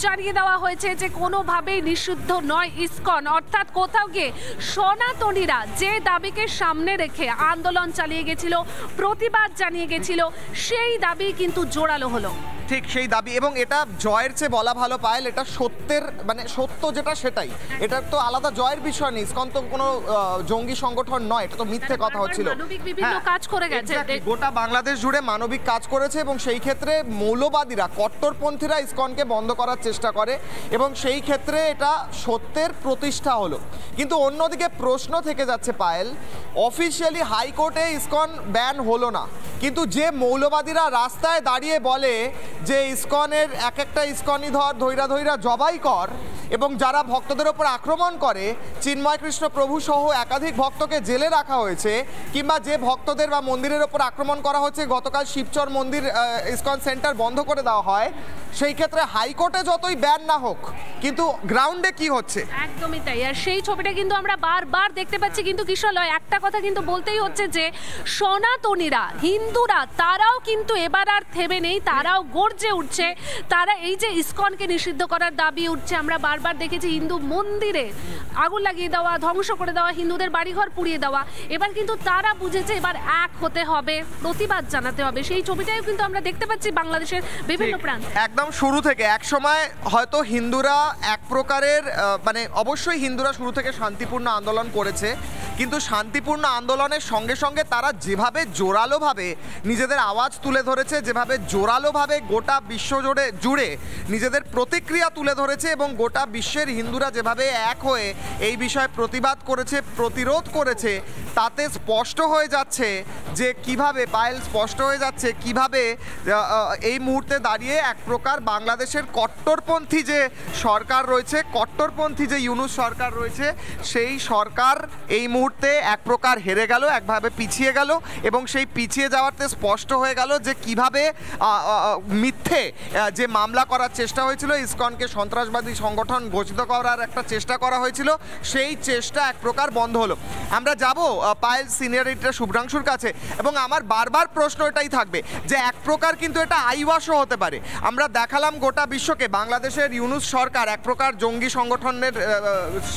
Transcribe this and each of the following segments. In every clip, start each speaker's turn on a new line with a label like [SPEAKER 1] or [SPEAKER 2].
[SPEAKER 1] জানিয়ে দেওয়া হয়েছে যে কোনোভাবেই নিষিদ্ধ নয় ইসকন, অর্থাৎ কোথাও গিয়ে সনাতনীরা যে দাবিকে সামনে রেখে আন্দোলন চালিয়ে গেছিল, প্রতিবাদ জানিয়ে গেছিল, সেই দাবি কিন্তু জোরালো হলো।
[SPEAKER 2] ঠিক সেই দাবি, এবং এটা জয়ের চেয়ে বলা ভালো পায়েল, এটা সত্যের মানে সত্য যেটা সেটাই, এটা তো আলাদা জয়ের বিষয় নেই। ইসকন তো কোনো জঙ্গি সংগঠন নয়, এটা তো মিথ্যে কথা হচ্ছিল।
[SPEAKER 1] বিভিন্ন কাজ করে গেছে,
[SPEAKER 2] গোটা বাংলাদেশ জুড়ে মানবিক কাজ করেছে, এবং সেই ক্ষেত্রে মৌলবাদীরা কট্টরপন্থীরা ইসকনকে বন্ধ করার চেষ্টা করে, এবং সেই ক্ষেত্রে এটা সত্যের প্রতিষ্ঠা হলো। কিন্তু অন্যদিকে প্রশ্ন থেকে যাচ্ছে পায়েল, অফিসিয়ালি হাইকোর্টে ইসকন ব্যান হলো না, কিন্তু যে মৌলবাদীরা রাস্তায় দাঁড়িয়ে বলে যে ইসকনের এক একটা ইসকনই ধৈরা ধৈরা জবাই কর, এবং যারা ভক্তদের ওপর আক্রমণ করে, চিন্ময় কৃষ্ণ প্রভু সহ একাধিক ভক্তকে জেলে রাখা হয়েছে, কিংবা যে ভক্তদের বা মন্দিরের ওপর আক্রমণ করা হচ্ছে, গতকাল শিবচর মন্দির ইসকন সেন্টার বন্ধ করে দেওয়া হয়, সেই ক্ষেত্রে হাইকোর্টে যতই ব্যান না হোক, কিন্তু গ্রাউন্ডে কি হচ্ছে?
[SPEAKER 1] একদমই তাই। আর সেই ছবিটা কিন্তু আমরা বারবার দেখতে পাচ্ছি। কিন্তু কিশোরলয়, একটা কথা কিন্তু বলতেই হচ্ছে যে সনাতনীরা, হিন্দুরা, তারাও কিন্তু এবার আর থেমে নেই, তারাও গর্জে উঠছে। তারা এই যে ইসকনকে নিষিদ্ধ করার দাবি উঠছে, আমরা বারবার দেখেছি হিন্দু মন্দিরে আগুন লাগিয়ে দেওয়া, ধ্বংস করে দেওয়া, হিন্দুদের বাড়িঘর পুড়িয়ে দেওয়া। এবার কিন্তু তারা বুঝেছে এবার এক হতে হবে, প্রতিবাদ জানাতে হবে। সেই ছবিটাও কিন্তু আমরা দেখতে পাচ্ছি বাংলাদেশের বিভিন্ন প্রান্ত।
[SPEAKER 2] একদম শুরু থেকে এক সময় হয়তো হিন্দুরা এক প্রকারের মানে অবশ্যই হিন্দুরা শুরু থেকে শান্তিপূর্ণ আন্দোলন করেছে, কিন্তু শান্তিপূর্ণ আন্দোলনের সঙ্গে সঙ্গে তারা যেভাবে জোরালোভাবে নিজেদের আওয়াজ তুলে ধরেছে, যেভাবে জোরালোভাবে গোটা বিশ্ব জুড়ে নিজেদের প্রতিক্রিয়া তুলে ধরেছে, এবং গোটা বিশ্বের হিন্দুরা যেভাবে এক হয়ে এই বিষয়ে প্রতিবাদ করেছে, প্রতিরোধ করেছে, তাতে স্পষ্ট হয়ে যাচ্ছে যে কিভাবে পায়েল স্পষ্ট হয়ে যাচ্ছে কিভাবে এই মুহূর্তে দাঁড়িয়ে এক প্রকার বাংলাদেশের কট্টরপন্থী যে সরকার রয়েছে, কট্টরপন্থী যে ইউনূস সরকার রয়েছে, সেই সরকার এই মুহূর্তে এক প্রকার হেরে গেল, একভাবে পিছিয়ে গেল, এবং সেই পিছিয়ে যাওয়াতে স্পষ্ট হয়ে গেল যে কিভাবে মিথ্যে যে মামলা করার চেষ্টা হয়েছিল, ইসকনকে সন্ত্রাসবাদী সংগঠন ঘোষিত করার একটা চেষ্টা করা হয়েছিল, সেই চেষ্টা এক প্রকার বন্ধ হলো। আমরা যাব পায়েল সিনিয়র এডিটর শুভ্রাংশুর কাছে, এবং আমার বারবার প্রশ্ন এটাই থাকবে যে এক প্রকার কিন্তু এটা আইওয়াশও হতে পারে। আমরা দেখালাম গোটা বিশ্বকে বাংলাদেশের ইউনূস সরকার এক প্রকার জঙ্গি সংগঠনের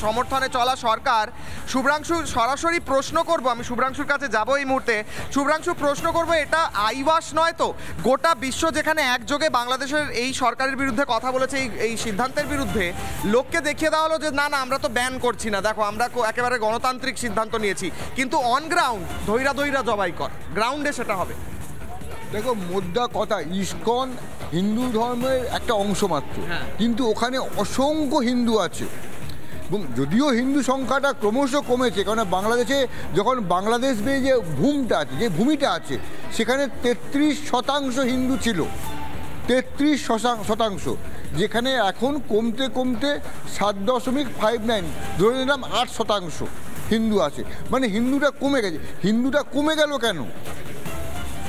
[SPEAKER 2] সমর্থনে চলা সরকার। শুভ্রাংশু সরাসরি প্রশ্ন করব, আমি শুভ্রাংশুর কাছে যাব এই মুহূর্তে। শুভ্রাংশু প্রশ্ন করব, এটা আইওয়াশ নয় তো? গোটা বিশ্ব যেখানে একযোগে বাংলাদেশের এই সরকারের বিরুদ্ধে কথা বলেছে, এই সিদ্ধান্তের বিরুদ্ধে, লোককে দেখিয়ে দেওয়া হলো যে না না আমরা তো ব্যান করছি না, দেখো আমরা একেবারে গণতান্ত্রিক সিদ্ধান্ত নিয়েছি, কিন্তু অন গ্রাউন্ড ধৈরা জবাই কর, গ্রাউন্ডে সেটা হবে।
[SPEAKER 3] দেখো মোদ্দা কথা, ইসকন হিন্দু ধর্মের একটা অংশ মাত্র, কিন্তু ওখানে অসংখ্য হিন্দু আছে, এবং যদিও হিন্দু সংখ্যাটা ক্রমশ কমেছে, কারণ বাংলাদেশে যখন বাংলাদেশ যে ভূমিটা আছে সেখানে 33% হিন্দু ছিল, 33%, যেখানে এখন কমতে কমতে 7.59 ধরে নিলাম 8% হিন্দু আছে। মানে হিন্দুটা কমে গেছে। হিন্দুটা কমে গেল কেন?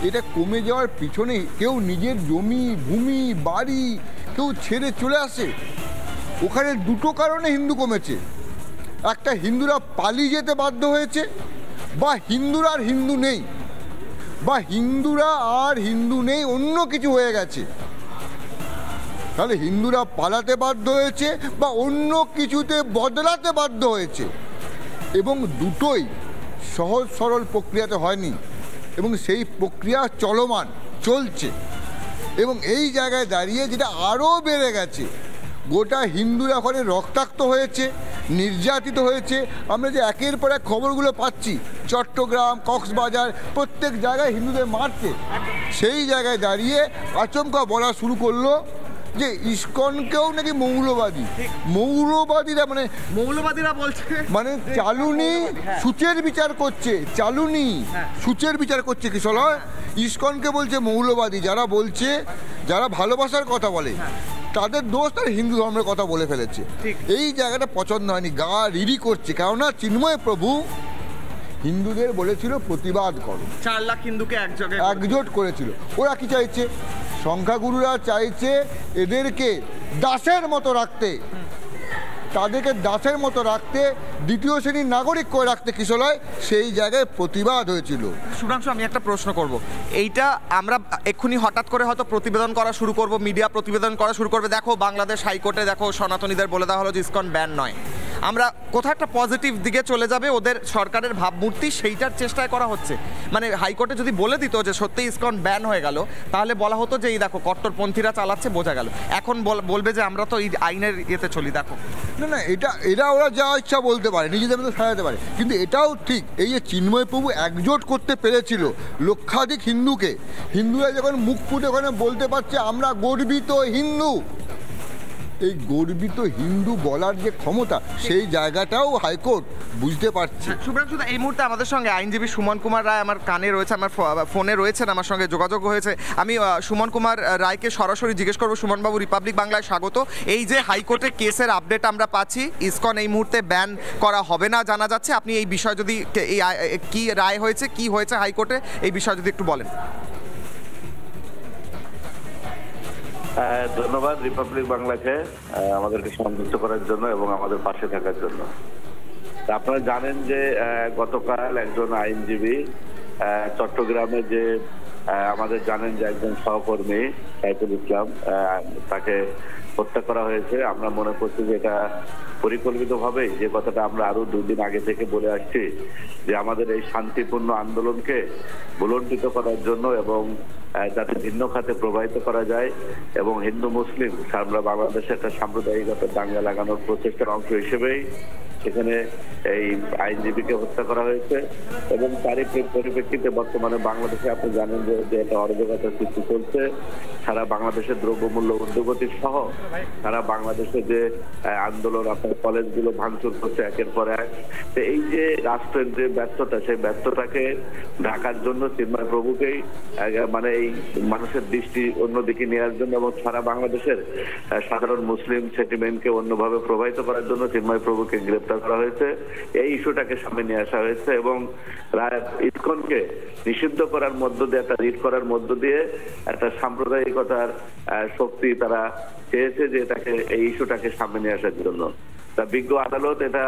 [SPEAKER 3] এটা কমে যাওয়ার পিছনে কেউ নিজের জমি ভূমি বাড়ি কেউ ছেড়ে চলে আসে। ওখানে দুটো কারণে হিন্দু কমেছে, একটা হিন্দুরা পালিয়ে যেতে বাধ্য হয়েছে, বা হিন্দুরা আর হিন্দু নেই, বা হিন্দুরা আর হিন্দু নেই অন্য কিছু হয়ে গেছে। তাহলে হিন্দুরা পালাতে বাধ্য হয়েছে বা অন্য কিছুতে বদলাতে বাধ্য হয়েছে, এবং দুটোই সহজ সরল প্রক্রিয়াতে হয়নি, এবং সেই প্রক্রিয়া চলছে। এবং এই জায়গায় দাঁড়িয়ে যেটা আরও বেড়ে গেছে, গোটা হিন্দুরা ওখানে রক্তাক্ত হয়েছে, নির্যাতিত হয়েছে। আমরা যে একের পর এক খবরগুলো পাচ্ছি, চট্টগ্রাম, কক্সবাজার, প্রত্যেক জায়গায় হিন্দুদের মারছে, সেই জায়গায় দাঁড়িয়ে আচমকা বলা শুরু করলো যে ইসকনকেও নাকি মৌলবাদীরা বলছে, মানে চালুনি সূচের বিচার করছে, সূচের বিচার করছে কিশোর। ইসকনকে বলছে মৌলবাদী, যারা বলছে, যারা ভালোবাসার কথা বলে তাদের দোষ তার হিন্দু ধর্মের কথা বলে ফেলেছে। এই জায়গাটা পছন্দ হয়নি, গা রিরি করছে, কেননা চিন্ময় প্রভু হিন্দুদের বলেছিল প্রতিবাদ করো,
[SPEAKER 2] 4 লাখ হিন্দুকে
[SPEAKER 3] একজোট করেছিল। ওরা কি চাইছে? সংখ্যাগুরুরা চাইছে এদেরকে দাসের মতো রাখতে, তাদেরকে দাসের মতো রাখতে, দ্বিতীয় শ্রেণীর নাগরিক করে রাখতে কিশলয় সেই জায়গায় প্রতিবাদ হয়েছিল।
[SPEAKER 2] শুভ্রাংশু, আমি একটা প্রশ্ন করব। এইটা আমরা এক্ষুনি হঠাৎ করে হয়তো প্রতিবেদন করা শুরু করব, মিডিয়া প্রতিবেদন করা শুরু করবে, দেখো বাংলাদেশ হাইকোর্টে দেখো সনাতনীদের বলে দেওয়া হলো যে ইসকন ব্যান নয়। আমরা কোথাও একটা পজিটিভ দিকে চলে যাবে ওদের সরকারের ভাবমূর্তি, সেইটার চেষ্টায় করা হচ্ছে। মানে হাইকোর্টে যদি বলে দিত যে সত্যি ইসকন ব্যান হয়ে গেল, তাহলে বলা হতো যে এই দেখো কট্টরপন্থীরা চালাচ্ছে, বোঝা গেল। এখন বলবে যে আমরা তো এই আইনের ইয়েতে চলি, দেখো।
[SPEAKER 3] না, এটা ওরা যা ইচ্ছা বলতে পারে, নিজেদের মধ্যে সাজাতে পারে, কিন্তু এটাও ঠিক। এই যে চিন্ময় প্রভু একজোট করতে পেরেছিল লক্ষাধিক হিন্দুকে, হিন্দুরা যখন মুখ ফুটে ওখানে বলতে পারছে আমরা গর্বিত হিন্দু, এই গর্বিত হিন্দু বলার যে ক্ষমতা, সেই জায়গাটাও হাইকোর্ট বুঝতে পারছে।
[SPEAKER 2] শুভ্রাংশু, এই মুহূর্তে আমাদের সঙ্গে আইনজীবী সুমন কুমার রায় আমার কানে রয়েছে, আমার ফোনে রয়েছেন, আমার সঙ্গে যোগাযোগ হয়েছে। আমি সুমন কুমার রায়কে সরাসরি জিজ্ঞেস করবো। সুমনবাবু, রিপাবলিক বাংলায় স্বাগত। এই যে হাইকোর্টে কেসের আপডেট আমরা পাচ্ছি, ইসকন এই মুহূর্তে ব্যান করা হবে না জানা যাচ্ছে, আপনি এই বিষয় যদি কি রায় হয়েছে, কি হয়েছে হাইকোর্টে, এই বিষয় যদি একটু বলেন।
[SPEAKER 4] ধন্যবাদ রিপাবলিক বাংলাকে আমাদেরকে সংযুক্ত করার জন্য এবং আমাদের পাশে থাকার জন্য। আপনারা জানেন যে গতকাল একজন আইনজীবী চট্টগ্রামে যে আমাদের জানেন যে একজন সহকর্মী সাইফুল ইসলাম, তাকে হত্যা করা হয়েছে। আমরা মনে করছি যে এটা পরিকল্পিতভাবে, যে কথাটা আমরা আরো 2 দিন আগে থেকে বলে আসছি, যে আমাদের এই শান্তিপূর্ণ আন্দোলনকে ভুলণ্ঠিত করার জন্য এবং যাতে ভিন্ন খাতে প্রবাহিত করা যায় এবং হিন্দু মুসলিম আমরা বাংলাদেশে একটা সাম্প্রদায়িকতা দাঙ্গা লাগানোর প্রচেষ্টার অংশ হিসেবেই সেখানে এই আইনজীবীকে হত্যা করা হয়েছে। এবং তারই পরিপ্রেক্ষিতে বর্তমানে বাংলাদেশে আপনি জানেন যে একটা অরাজকতার সৃষ্টি চলছে। সারা বাংলাদেশের দ্রব্যমূল্য ঊর্ধ্বগতি সহ সারা বাংলাদেশে যে আন্দোলন, আপনার কলেজগুলো ভাঙচুর করছে একের পর এক। তো এই যে রাষ্ট্রের যে ব্যর্থতা, সেই ব্যর্থতাকে ঢাকার জন্য চিন্ময় প্রভুকেই মানে এই মানুষের দৃষ্টি অন্যদিকে নেওয়ার জন্য এবং সারা বাংলাদেশের সাধারণ মুসলিম সেন্টিমেন্টকে অন্যভাবে প্রবাহিত করার জন্য চিন্ময় প্রভুকে গ্রেপ্তার করা হয়েছে। এই ইস্যুটাকে সামনে নিয়ে আসা হয়েছে এবং ইসকনকে নিষিদ্ধ করার মধ্য দিয়ে, একটা রিট করার মধ্য দিয়ে একটা সাম্প্রদায়িকতার শক্তি তারা চেয়েছে যে এটাকে, এই ইস্যুটাকে সামনে নিয়ে আসার জন্য। তা বিজ্ঞ আদালত এটা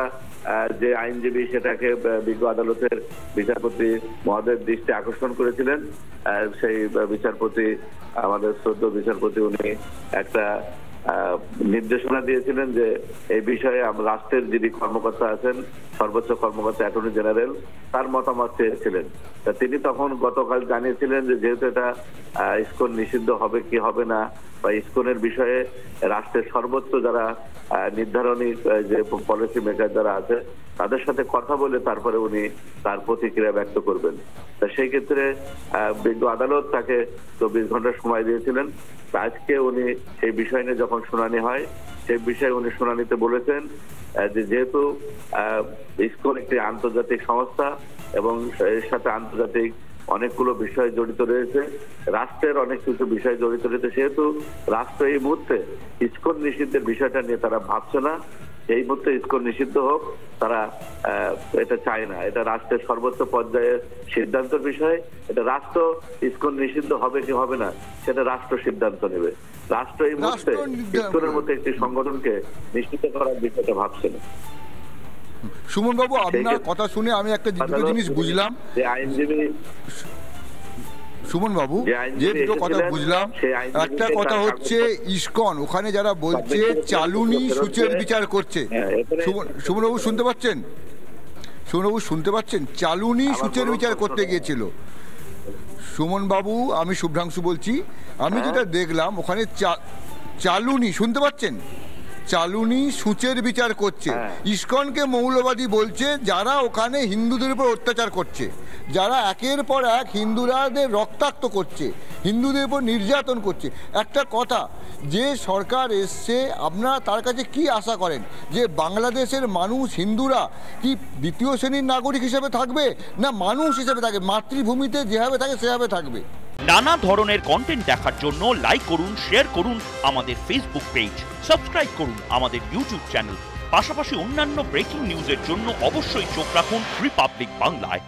[SPEAKER 4] যে আইনজীবী, সেটাকে বিজ্ঞ আদালতের বিচারপতি মহোদয়ের দৃষ্টি আকর্ষণ করেছিলেন। সেই বিচারপতি, আমাদের শ্রদ্ধেয় বিচারপতি, উনি একটা নির্দেশনা দিয়েছিলেন যে এই বিষয়ে রাষ্ট্রের যিনি কর্মকর্তা আছেন, সর্বোচ্চ কর্মকর্তা অ্যাটর্নি জেনারেল, তার মতামত চেয়েছিলেন। তিনি তখন গতকাল জানিয়েছিলেন যে যেহেতু এটা ইসকন নিষিদ্ধ হবে কি হবে না, বা ইসকনের বিষয়ে রাষ্ট্রের সর্বোচ্চ যারা নির্ধারণী যে পলিসি মেকার যারা আছে, তাদের সাথে কথা বলে তারপরে উনি তার প্রতিক্রিয়া ব্যক্ত করবেন। তা সেই ক্ষেত্রে বিজ্ঞ আদালত তাকে 24 ঘন্টা সময় দিয়েছিলেন। আজকে উনি সেই বিষয় নিয়ে যখন শুনানি হয়, সেই বিষয়ে উনি শুনানিতে বলেছেন যে যেহেতু ইসকন একটি আন্তর্জাতিক সংস্থা এবং এর সাথে আন্তর্জাতিক অনেকগুলো বিষয় জড়িত রয়েছে, রাষ্ট্রের অনেক কিছু বিষয় জড়িত রয়েছে, সেহেতু রাষ্ট্র এই মুহূর্তে ইসকন নিষিদ্ধের বিষয়টা নিয়ে তারা ভাবছে না। এই মুহূর্তে ইসকন নিষিদ্ধ হোক তারা এটা চায় না। এটা রাষ্ট্রের সর্বোচ্চ পর্যায়ের সিদ্ধান্তের বিষয়। এটা রাষ্ট্র ইসকন নিষিদ্ধ হবে কি হবে না সেটা রাষ্ট্র সিদ্ধান্ত নেবে। রাষ্ট্র এই মুহূর্তে ইসকনের মতো একটি সংগঠনকে নিশ্চিত করার বিষয়টা ভাবছে না।
[SPEAKER 3] সুমন বাবু, আপনার কথা শুনে আমি একটা জিনিস বুঝলাম যে আইনজীবী, সুমন বাবু যে দুটো কথা বুঝলাম, একটা কথা হচ্ছে ইসকন ওখানে যারা বলছে চালুনি সূচের বিচার করছে। সুমন বাবু শুনতে পাচ্ছেন? সুমন বাবু শুনতে পাচ্ছেন? চালুনি সূচের বিচার করতে গিয়েছিল। সুমন বাবু, আমি শুভ্রাংশু বলছি। আমি যেটা দেখলাম ওখানে চালুনি, শুনতে পাচ্ছেন? চালুনি সূচের বিচার করছে। ইসকনকে মৌলবাদী বলছে যারা ওখানে হিন্দুদের উপর অত্যাচার করছে, যারা একের পর এক হিন্দুরাদের রক্তাক্ত করছে, হিন্দুদের উপর নির্যাতন করছে। একটা কথা, যে সরকার এসছে আপনারা তার কাছে কি আশা করেন? যে বাংলাদেশের মানুষ, হিন্দুরা কি দ্বিতীয় শ্রেণীর নাগরিক হিসেবে থাকবে, না মানুষ হিসেবে থাকবে, মাতৃভূমিতে যেভাবে থাকে সেভাবে থাকবে?
[SPEAKER 5] নানা ধরনের কন্টেন্ট দেখার জন্য লাইক করুন, শেয়ার করুন আমাদের ফেসবুক পেজ, সাবস্ক্রাইব করুন আমাদের ইউটিউব চ্যানেল। পাশাপাশি অন্যান্য ব্রেকিং নিউজের জন্য অবশ্যই চোখ রাখুন রিপাবলিক বাংলায়।